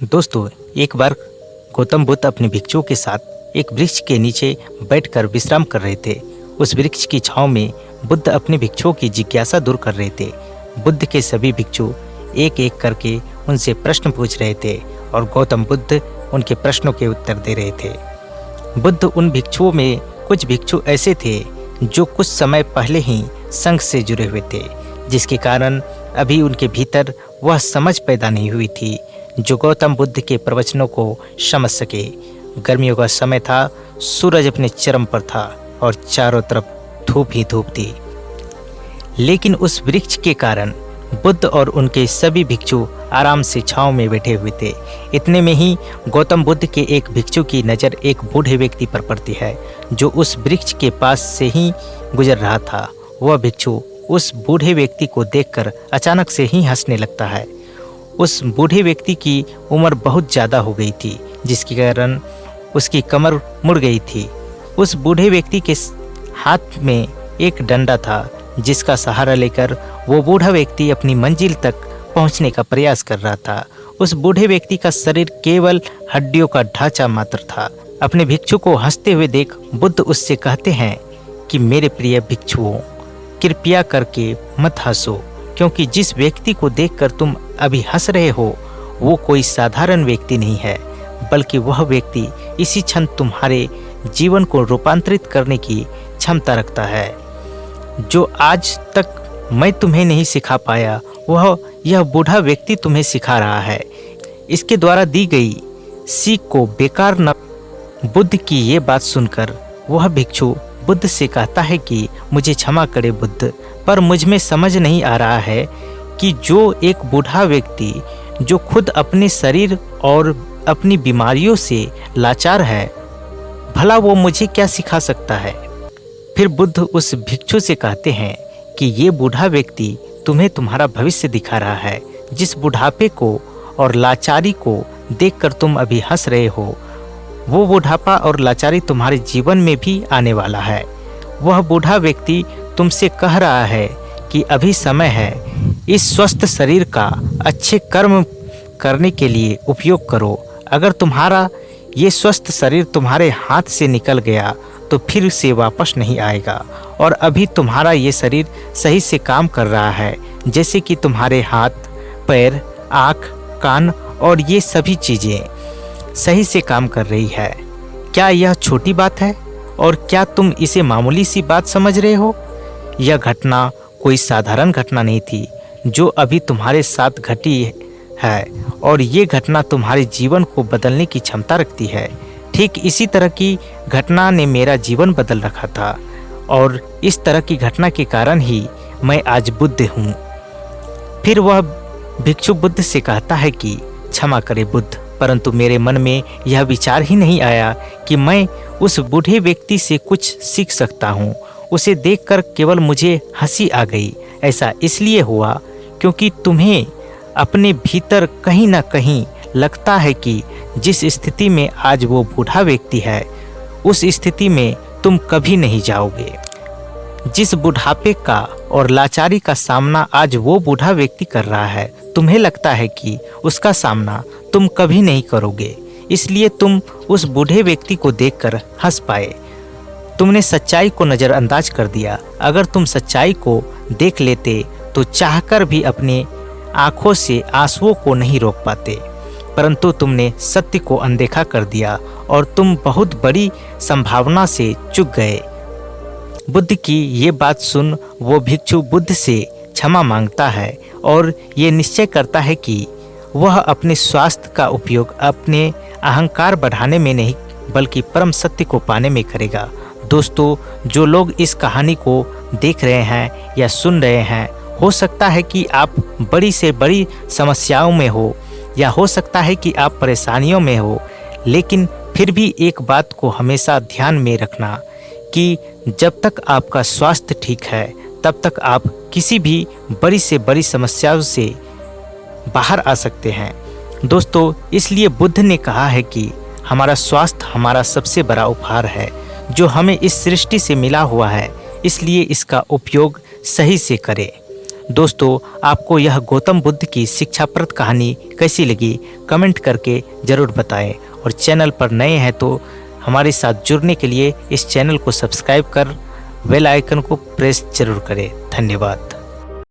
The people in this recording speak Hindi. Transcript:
दोस्तों, एक बार गौतम बुद्ध अपने भिक्षुओं के साथ एक वृक्ष के नीचे बैठकर विश्राम कर रहे थे। उस वृक्ष की छांव में बुद्ध अपने भिक्षुओं की जिज्ञासा दूर कर रहे थे। बुद्ध के सभी भिक्षु एक एक करके उनसे प्रश्न पूछ रहे थे और गौतम बुद्ध उनके प्रश्नों के उत्तर दे रहे थे। बुद्ध उन भिक्षुओं में कुछ भिक्षु ऐसे थे जो कुछ समय पहले ही संघ से जुड़े हुए थे, जिसके कारण अभी उनके भीतर वह समझ पैदा नहीं हुई थी जो गौतम बुद्ध के प्रवचनों को समझ सके। गर्मियों का समय था, सूरज अपने चरम पर था और चारों तरफ धूप ही धूप थी। लेकिन उस वृक्ष के कारण बुद्ध और उनके सभी भिक्षु आराम से छांव में बैठे हुए थे। इतने में ही गौतम बुद्ध के एक भिक्षु की नज़र एक बूढ़े व्यक्ति पर पड़ती है जो उस वृक्ष के पास से ही गुजर रहा था। वह भिक्षु उस बूढ़े व्यक्ति को देखकर अचानक से ही हंसने लगता है। उस बूढ़े व्यक्ति की उम्र बहुत ज़्यादा हो गई थी, जिसके कारण उसकी कमर मुड़ गई थी। उस बूढ़े व्यक्ति के हाथ में एक डंडा था, जिसका सहारा लेकर वो बूढ़ा व्यक्ति अपनी मंजिल तक पहुंचने का प्रयास कर रहा था। उस बूढ़े व्यक्ति का शरीर केवल हड्डियों का ढांचा मात्र था। अपने भिक्षु को हंसते हुए देख बुद्ध उससे कहते हैं कि मेरे प्रिय भिक्षुओं, कृपया करके मत हंसो, क्योंकि जिस व्यक्ति को देखकर तुम अभी हंस रहे हो वो कोई साधारण व्यक्ति नहीं है, बल्कि वह व्यक्ति इसी क्षण तुम्हारे जीवन को रूपांतरित करने की क्षमता रखता है। जो आज तक मैं तुम्हें नहीं सिखा पाया, वह यह बूढ़ा व्यक्ति तुम्हें सिखा रहा है। इसके द्वारा दी गई सीख को बेकार न। बुद्ध की ये बात सुनकर वह भिक्षु बुद्ध से कहता है कि मुझे क्षमा करे बुद्ध, पर मुझ में समझ नहीं आ रहा है कि जो एक बूढ़ा व्यक्ति जो खुद अपने शरीर और अपनी बीमारियों से लाचार है, भला वो मुझे क्या सिखा सकता है। फिर बुद्ध उस भिक्षु से कहते हैं कि ये बूढ़ा व्यक्ति तुम्हें तुम्हारा भविष्य दिखा रहा है। जिस बुढ़ापे को और लाचारी को देखकर तुम अभी हंस रहे हो, वो बुढ़ापा और लाचारी तुम्हारे जीवन में भी आने वाला है। वह बूढ़ा व्यक्ति तुमसे कह रहा है कि अभी समय है, इस स्वस्थ शरीर का अच्छे कर्म करने के लिए उपयोग करो। अगर तुम्हारा ये स्वस्थ शरीर तुम्हारे हाथ से निकल गया तो फिर से वापस नहीं आएगा, और अभी तुम्हारा ये शरीर सही से काम कर रहा है, जैसे कि तुम्हारे हाथ, पैर, आँख, कान और ये सभी चीज़ें सही से काम कर रही है। क्या यह छोटी बात है और क्या तुम इसे मामूली सी बात समझ रहे हो? यह घटना कोई साधारण घटना नहीं थी जो अभी तुम्हारे साथ घटी है, और ये घटना तुम्हारे जीवन को बदलने की क्षमता रखती है। ठीक इसी तरह की घटना ने मेरा जीवन बदल रखा था, और इस तरह की घटना के कारण ही मैं आज बुद्ध हूँ। फिर वह भिक्षु बुद्ध से कहता है कि क्षमा करे बुद्ध, परंतु मेरे मन में यह विचार ही नहीं आया कि मैं उस बूढ़े व्यक्ति से कुछ सीख सकता हूँ। उसे देखकर केवल मुझे हंसी आ गई। ऐसा इसलिए हुआ क्योंकि तुम्हें अपने भीतर कहीं ना कहीं लगता है कि जिस स्थिति में आज वो बूढ़ा व्यक्ति है, उस स्थिति में तुम कभी नहीं जाओगे। जिस बुढ़ापे का और लाचारी का सामना आज वो बूढ़ा व्यक्ति कर रहा है, तुम्हें लगता है कि उसका सामना तुम कभी नहीं करोगे, इसलिए तुम उस बूढ़े व्यक्ति को देखकर हंस पाए। तुमने सच्चाई को नज़रअंदाज कर दिया। अगर तुम सच्चाई को देख लेते तो चाहकर भी अपने आँखों से आंसुओं को नहीं रोक पाते, परंतु तुमने सत्य को अनदेखा कर दिया और तुम बहुत बड़ी संभावना से चूक गए। बुद्ध की ये बात सुन वो भिक्षु बुद्ध से क्षमा मांगता है और ये निश्चय करता है कि वह अपने स्वास्थ्य का उपयोग अपने अहंकार बढ़ाने में नहीं, बल्कि परम सत्य को पाने में करेगा। दोस्तों, जो लोग इस कहानी को देख रहे हैं या सुन रहे हैं, हो सकता है कि आप बड़ी से बड़ी समस्याओं में हो, या हो सकता है कि आप परेशानियों में हो, लेकिन फिर भी एक बात को हमेशा ध्यान में रखना कि जब तक आपका स्वास्थ्य ठीक है, तब तक आप किसी भी बड़ी से बड़ी समस्याओं से बाहर आ सकते हैं। दोस्तों, इसलिए बुद्ध ने कहा है कि हमारा स्वास्थ्य हमारा सबसे बड़ा उपहार है जो हमें इस सृष्टि से मिला हुआ है, इसलिए इसका उपयोग सही से करें। दोस्तों, आपको यह गौतम बुद्ध की शिक्षाप्रद कहानी कैसी लगी, कमेंट करके ज़रूर बताएं। और चैनल पर नए हैं तो हमारे साथ जुड़ने के लिए इस चैनल को सब्सक्राइब कर बेल आइकन को प्रेस जरूर करें। धन्यवाद।